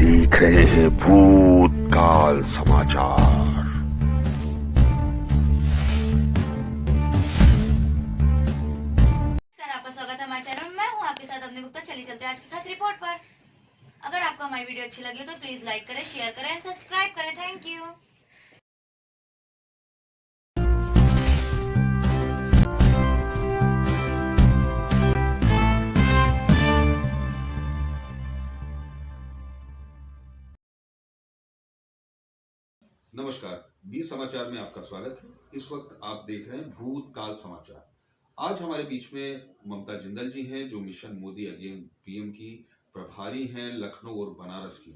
देख रहे हैं भूतकाल समाचार। सर, आपका स्वागत है हमारे चैनल में। मैं हूं आपके साथ अपने गुप्ता। चलिए चलते हैं आज की खास रिपोर्ट पर। अगर आपको हमारी वीडियो अच्छी लगी हो तो प्लीज लाइक करें, शेयर करें एंड सब्सक्राइब करें। Thank you. नमस्कार, बी समाचार में आपका स्वागत है। इस वक्त आप देख रहे हैं भूतकाल समाचार। आज हमारे बीच में ममता जिंदल जी हैं, जो मिशन मोदी अगेन पीएम की प्रभारी हैं लखनऊ और बनारस की।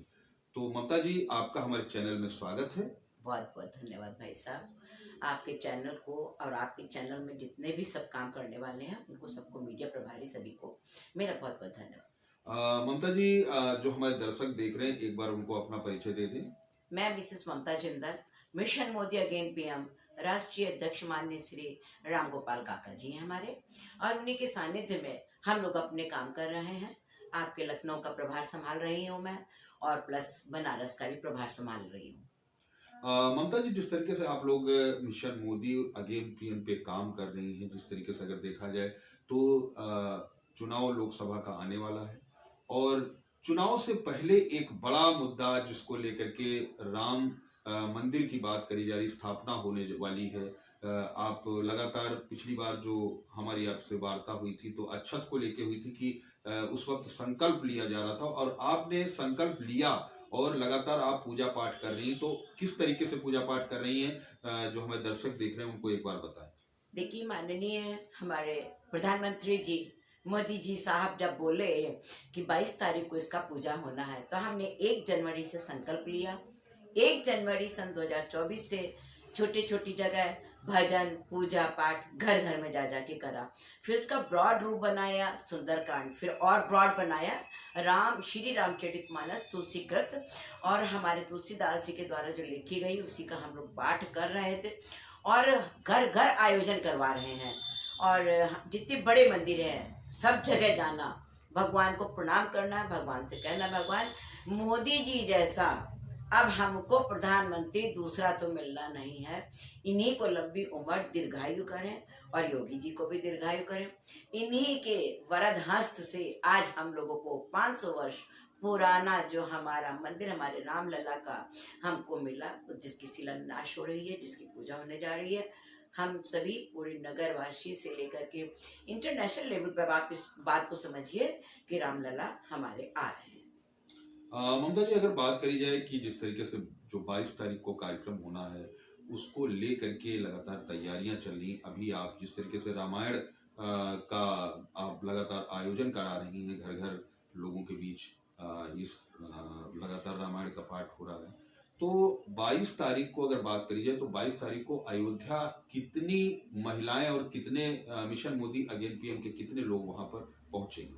तो ममता जी, आपका हमारे चैनल में स्वागत है। बहुत बहुत धन्यवाद भाई साहब। आपके चैनल को और आपके चैनल में जितने भी सब काम करने वाले हैं उनको सबको, मीडिया प्रभारी सभी को मेरा बहुत बहुत धन्यवाद। ममता जी, जो हमारे दर्शक देख रहे हैं, एक बार उनको अपना परिचय दे दें। मैं Mrs Mamta Jindal, mission Modi again PM राष्ट्रीय अध्यक्ष माननीय श्री राम गोपाल काका जी हैं हमारे, और उन्हीं के सानिध्य में हम लोग अपने काम कर रहे हैं। आपके लखनऊ का प्रभार संभाल रही हूँ मैं, और प्लस बनारस का भी प्रभार संभाल रही हूँ। ममता जी, जिस तरीके से आप लोग मिशन मोदी अगेन पीएम पे काम कर रही हैं, जिस तरीके से अगर देखा जाए तो चुनाव लोकसभा का आने वाला है, और चुनाव से पहले एक बड़ा मुद्दा जिसको लेकर के राम मंदिर की बात करी जा रही, स्थापना होने वाली है। आप लगातार पिछली बार जो हमारी आपसे वार्ता हुई थी तो अच्छत को लेके हुई थी कि उस वक्त संकल्प लिया जा रहा था, और आपने संकल्प लिया और लगातार आप पूजा पाठ कर रही हैं। तो किस तरीके से पूजा पाठ कर रही हैं, जो हमारे दर्शक देख रहे हैं उनको एक बार बताएं। देखिए, माननीय हमारे प्रधानमंत्री जी मोदी जी साहब जब बोले कि 22 तारीख को इसका पूजा होना है, तो हमने 1 जनवरी से संकल्प लिया। 1 जनवरी सन 2024 से छोटी छोटी जगह भजन पूजा पाठ घर घर में जा जा के करा। फिर उसका ब्रॉड रूप बनाया सुंदरकांड, फिर और ब्रॉड बनाया श्री रामचरितमानस तुलसीकृत, और हमारे तुलसीदास जी के द्वारा जो लिखी गई उसी का हम लोग पाठ कर रहे थे, और घर घर आयोजन करवा रहे हैं। और जितने बड़े मंदिर हैं सब जगह जाना, भगवान को प्रणाम करना, भगवान से कहना, भगवान मोदी जी जैसा अब हमको प्रधानमंत्री दूसरा तो मिलना नहीं है। इन्हीं को लंबी उम्र दीर्घायु करें, और योगी जी को भी दीर्घायु करें। इन्हीं के वरद हस्त से आज हम लोगों को 500 वर्ष पुराना जो हमारा मंदिर, हमारे रामलला का हमको मिला, जिसकी शिलान्यास हो रही है, जिसकी पूजा होने जा रही है। हम सभी पूरे नगरवासी से लेकर के इंटरनेशनल लेवल पर आप इस बात को समझिए कि रामलला हमारे आ रहे हैं। ममता जी, अगर बात करी जाए कि जिस तरीके से जो 22 तारीख को कार्यक्रम होना है उसको लेकर के लगातार तैयारियां चल रही, अभी आप जिस तरीके से रामायण का आप लगातार आयोजन करा रही हैं, घर घर लोगों के बीच लगातार रामायण का पाठ हो रहा है। तो 22 तारीख को अगर बात करी जाए तो 22 तारीख को अयोध्या कितनी महिलाएं और कितने मिशन मोदी अगेन पीएम के कितने लोग वहां पर पहुंचेंगे?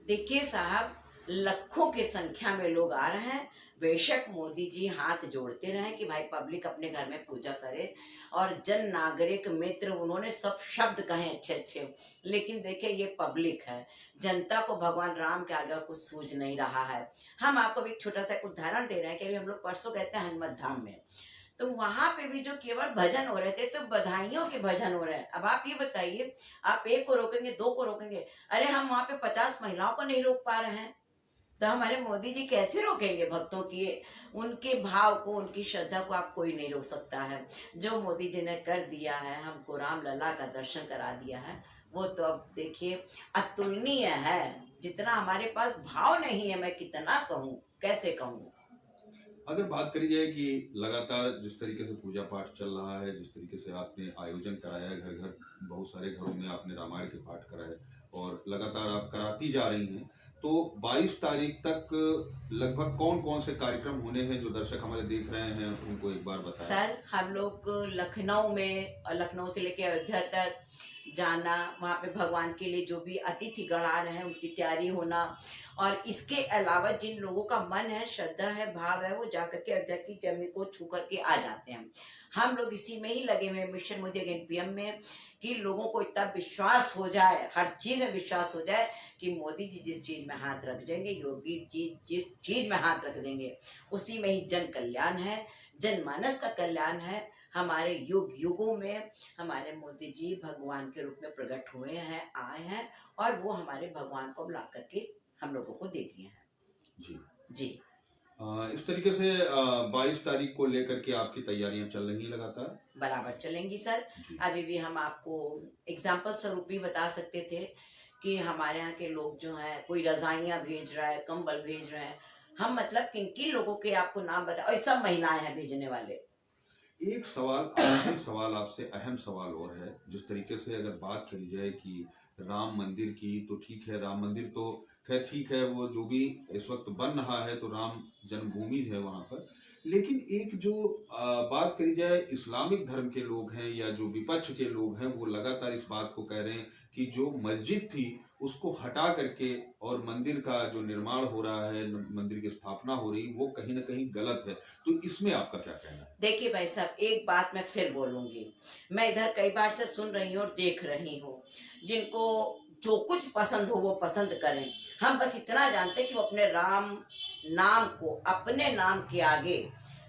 देखिए साहब, लाखों की संख्या में लोग आ रहे हैं। बेशक मोदी जी हाथ जोड़ते रहे कि भाई पब्लिक अपने घर में पूजा करे, और जन नागरिक मित्र उन्होंने सब शब्द कहे अच्छे अच्छे, लेकिन देखिए ये पब्लिक है, जनता को भगवान राम के आगे कुछ सूझ नहीं रहा है। हम आपको एक छोटा सा उदाहरण दे रहे हैं कि अभी हम लोग परसों गए थे हनुमत धाम में, तो वहां पे भी जो केवल भजन हो रहे थे तो बधाइयों के भजन हो रहे हैं। अब आप ये बताइए, आप 1 को रोकेंगे, 2 को रोकेंगे, अरे हम वहां पे 50 महिलाओं को नहीं रोक पा रहे हैं, तो हमारे मोदी जी कैसे रोकेंगे भक्तों की उनके भाव को, उनकी श्रद्धा को आप कोई नहीं रोक सकता है। जो मोदी जी ने कर दिया है, हमको रामलला का दर्शन करा दिया है, वो तो अब देखिए अतुलनीय है। जितना हमारे पास भाव नहीं है, मैं कितना कहूँ, कैसे कहूँ। अगर बात करी जाए कि लगातार जिस तरीके से पूजा पाठ चल रहा है, जिस तरीके से आपने आयोजन कराया है, घर घर बहुत सारे घरों में आपने रामायण के पाठ कराए और लगातार आप कराती जा रही हैं, तो 22 तारीख तक लगभग कौन कौन से कार्यक्रम होने हैं जो दर्शक हमारे देख रहे हैं उनको एक बार बताएं। सर, हम लोग लखनऊ में, और लखनऊ से लेकर अयोध्या तक जाना, वहाँ पे भगवान के लिए जो भी अतिथि गण आ रहे हैं उनकी तैयारी होना, और इसके अलावा जिन लोगों का मन है, श्रद्धा है, भाव है, वो जाकर के अयोध्या की जमीन को छू करके आ जाते हैं। हम लोग इसी में ही लगे हुए हैं मिशन मोदी अगेन पीएम में, कि लोगों को इतना विश्वास हो जाए, हर चीज में विश्वास हो जाए कि मोदी जी जिस चीज में हाथ रख देंगे, योगी जी जिस चीज में हाथ रख देंगे, उसी में ही जन कल्याण है, जनमानस का कल्याण है। हमारे युग युगों में हमारे मोदी जी भगवान के रूप में प्रकट हुए हैं, आए हैं, और वो हमारे भगवान को बुला करके हम लोगों को दे दिए हैं। जी जी इस तरीके से 22 तारीख को लेकर के आपकी तैयारियां चल रही हैं लगातार। बराबर चलेंगी सर। जी अभी भी हम आपको एग्जाम्पल स्वरूप भी बता सकते थे कि हमारे यहाँ के लोग जो हैं, कोई रजाइयाँ भेज रहा है, कंबल भेज रहे हैं। हम मतलब किन किन लोगों के आपको नाम बता, और सब महिलाएं हैं भेजने वाले। एक सवाल आखिरी सवाल आपसे, अहम सवाल और है। जिस तरीके से अगर बात करी जाए कि राम मंदिर की, तो ठीक है, राम मंदिर तो खैर ठीक है, वो जो भी इस वक्त बन रहा है तो राम जन्मभूमि है वहां पर। लेकिन एक जो बात करी जाए, इस्लामिक धर्म के लोग हैं या जो विपक्ष के लोग हैं, वो लगातार इस बात को कह रहे हैं कि जो मस्जिद थी उसको हटा करके और मंदिर का जो निर्माण हो रहा है, मंदिर की स्थापना हो रही, वो कहीं ना कहीं गलत है। तो इसमें आपका क्या कहना है? देखिए भाई साहब, एक बात मैं फिर बोलूंगी, मैं इधर कई बार से सुन रही हूँ और देख रही हूँ, जिनको जो कुछ पसंद हो वो पसंद करें। हम बस इतना जानते हैं कि वो अपने राम नाम को, अपने नाम के आगे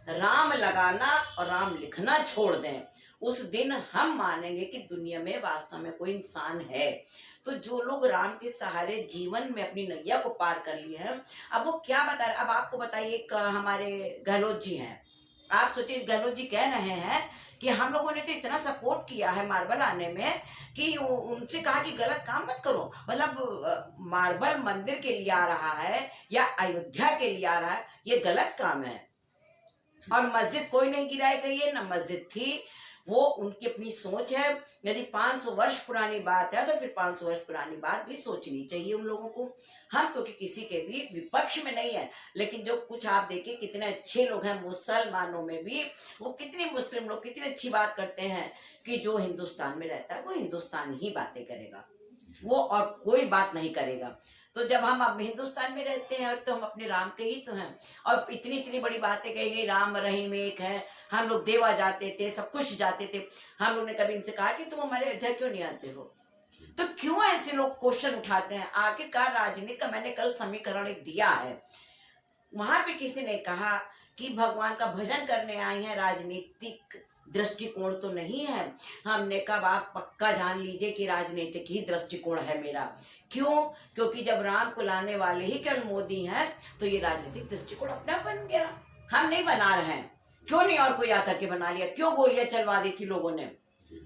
राम लगाना और राम लिखना छोड़ दें। उस दिन हम मानेंगे कि दुनिया में वास्तव में कोई इंसान है। तो जो लोग राम के सहारे जीवन में अपनी नैया को पार कर लिए हैं, अब वो क्या बता रहे, अब आपको बताइए, एक हमारे गहलोत जी हैं, आप सोचिए, गहलोत जी कह रहे हैं कि हम लोगों ने तो इतना सपोर्ट किया है मार्बल आने में, कि उनसे कहा कि गलत काम मत करो। मतलब मार्बल मंदिर के लिए आ रहा है या अयोध्या के लिए आ रहा है, ये गलत काम है। और मस्जिद कोई नहीं गिराई गई है, ना मस्जिद थी, वो उनकी अपनी सोच है। यदि 500 वर्ष पुरानी बात है तो फिर 500 वर्ष पुरानी बात भी सोचनी चाहिए उन लोगों को। हम क्योंकि किसी के भी विपक्ष में नहीं है, लेकिन जो कुछ आप देखिए कितने अच्छे लोग हैं मुसलमानों में भी, वो कितने मुस्लिम लोग कितनी अच्छी बात करते हैं कि जो हिंदुस्तान में रहता है वो हिंदुस्तान ही बातें करेगा, वो और कोई बात नहीं करेगा। तो जब हम अब हिंदुस्तान में रहते हैं तो हम अपने राम के ही तो हैं। और इतनी इतनी बड़ी बातें कही गई, राम रहीम एक है, हम लोग देवा जाते थे, सब कुछ जाते थे। हम लोग ने कभी इनसे कहा कि तुम हमारे अयोध्या क्यों नहीं आते हो? तो क्यों ऐसे लोग क्वेश्चन उठाते हैं? आखिरकार राजनीति का मैंने कल समीकरण एक दिया है, वहां पे किसी ने कहा कि भगवान का भजन करने आई है, राजनीतिक दृष्टिकोण तो नहीं है। हमने कहा आप पक्का जान लीजिए कि राजनीतिक ही दृष्टिकोण है मेरा। क्यों? क्योंकि जब राम को लाने वाले ही केवल मोदी हैं, तो ये राजनीतिक दृष्टिकोण अपना बन गया। हम नहीं बना रहे हैं, क्यों नहीं और कोई आकर के बना लिया? क्यों गोलियां चलवा दी थी लोगों ने?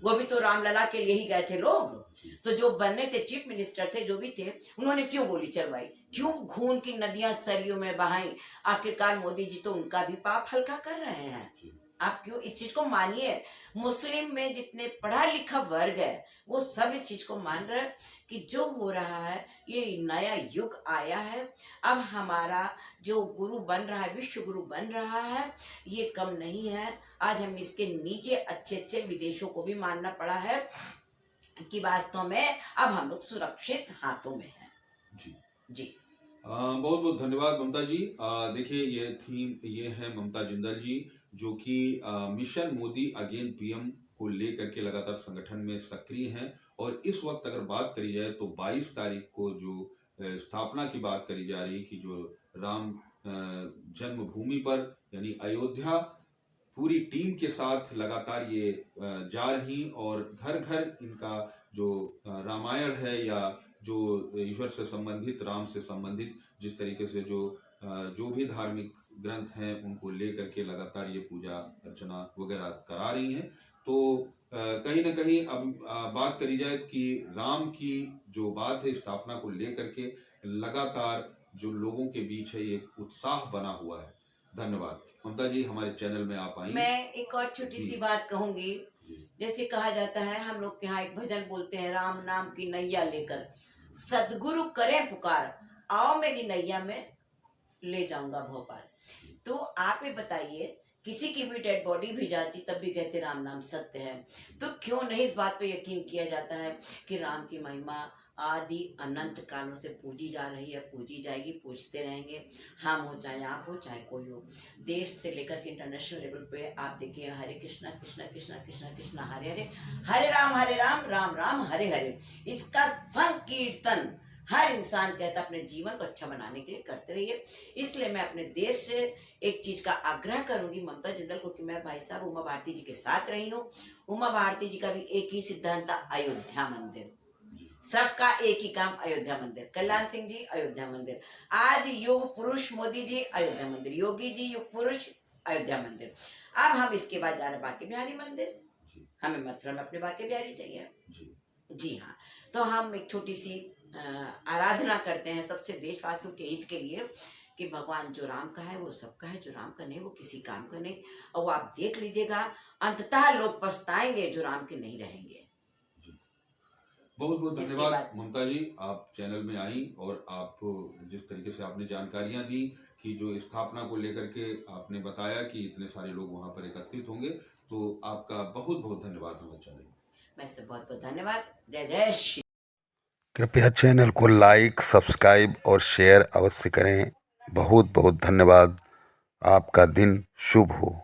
वो भी तो रामलला के लिए ही गए थे लोग। तो जो बनने थे, चीफ मिनिस्टर थे, जो भी थे, उन्होंने क्यों गोली चलवाई? क्यों खून की नदियां सरयू में बहाई? आखिरकार मोदी जी तो उनका भी पाप हल्का कर रहे हैं। आप क्यों इस चीज को मानिए? मुस्लिम में जितने पढ़ा लिखा वर्ग है वो सब इस चीज को मान रहे हैं कि जो हो रहा है ये नया युग आया है। अब हमारा जो गुरु बन रहा है, विश्व गुरु बन रहा है, ये कम नहीं है। आज हम इसके नीचे अच्छे अच्छे विदेशों को भी मानना पड़ा है कि वास्तव में अब हम लोग सुरक्षित हाथों में हैं। जी जी बहुत बहुत धन्यवाद ममता जी। देखिए, ये है ममता जिंदल जी, जो कि मिशन मोदी अगेन पीएम को लेकर के लगातार संगठन में सक्रिय हैं। और इस वक्त अगर बात करी जाए तो 22 तारीख को जो स्थापना की बात करी जा रही, कि जो राम जन्मभूमि पर यानी अयोध्या, पूरी टीम के साथ लगातार ये जा रही, और घर घर इनका जो रामायण है या जो ईश्वर से संबंधित, राम से संबंधित जिस तरीके से जो भी धार्मिक ग्रंथ हैं उनको लेकर के लगातार ये पूजा अर्चना वगैरह करा रही हैं। तो कहीं ना कहीं अब बात करी जाए कि राम की जो बात है, स्थापना को लेकर के लगातार जो लोगों के बीच है ये उत्साह बना हुआ है। धन्यवाद ममता जी, हमारे चैनल में आप आई। मैं एक और छोटी सी बात कहूंगी। जैसे कहा जाता है, हम लोग के यहाँ एक भजन बोलते हैं, राम नाम की नैया लेकर सदगुरु करे पुकार, आओ मेरी नैया में ले जाऊंगा भोपाल। तो आप ये बताइए किसी की भी डेड बॉडी भी जाती तब भी कहते राम नाम सत्य है। तो क्यों नहीं इस बात पे यकीन किया जाता है कि राम की महिमा आदि अनंत कालों से पूजी जा रही है, पूजी जाएगी, पूजते रहेंगे। हम हो चाहे आप हो चाहे कोई हो, देश से लेकर के इंटरनेशनल लेवल पे आप देखिए हरे कृष्णा कृष्णा कृष्णा कृष्णा कृष्णा हरे हरे, हरे राम राम राम हरे हरे, इसका संकीर्तन हर इंसान कहता अपने जीवन को अच्छा बनाने के लिए करते रहिए। इसलिए मैं अपने देश से एक चीज का आग्रह करूंगी ममता जिंदल को कि मैं भाई साहब उमा भारती जी के साथ रही हूँ। उमा भारती जी का भी एक ही सिद्धांत था, अयोध्या मंदिर, सबका एक ही काम, अयोध्या मंदिर। कल्याण सिंह जी अयोध्या मंदिर, आज युग पुरुष मोदी जी अयोध्या मंदिर, योगी जी युग पुरुष अयोध्या मंदिर। अब हम इसके बाद जा रहे बांके बिहारी मंदिर, हमें मथुरा में अपने बांके बिहारी चाहिए। जी हाँ, तो हम एक छोटी सी आराधना करते हैं सबसे देशवासियों के हित के लिए कि भगवान जो राम का है वो सबका है, जो राम का नहीं वो किसी काम का नहीं। और वो आप देख लीजिएगा अंततः लोग पछताएंगे जो राम के नहीं रहेंगे। बहुत बहुत इसके धन्यवाद बाद ममता जी, आप चैनल में आई और आप जिस तरीके से आपने जानकारियां दी कि जो स्थापना को लेकर के आपने बताया कि इतने सारे लोग वहां पर एकत्रित होंगे, तो आपका बहुत बहुत धन्यवाद हमारे चैनल में। मैं से बहुत बहुत धन्यवाद। जय जय श्री। कृपया चैनल को लाइक, सब्सक्राइब और शेयर अवश्य करें। बहुत बहुत धन्यवाद। आपका दिन शुभ हो।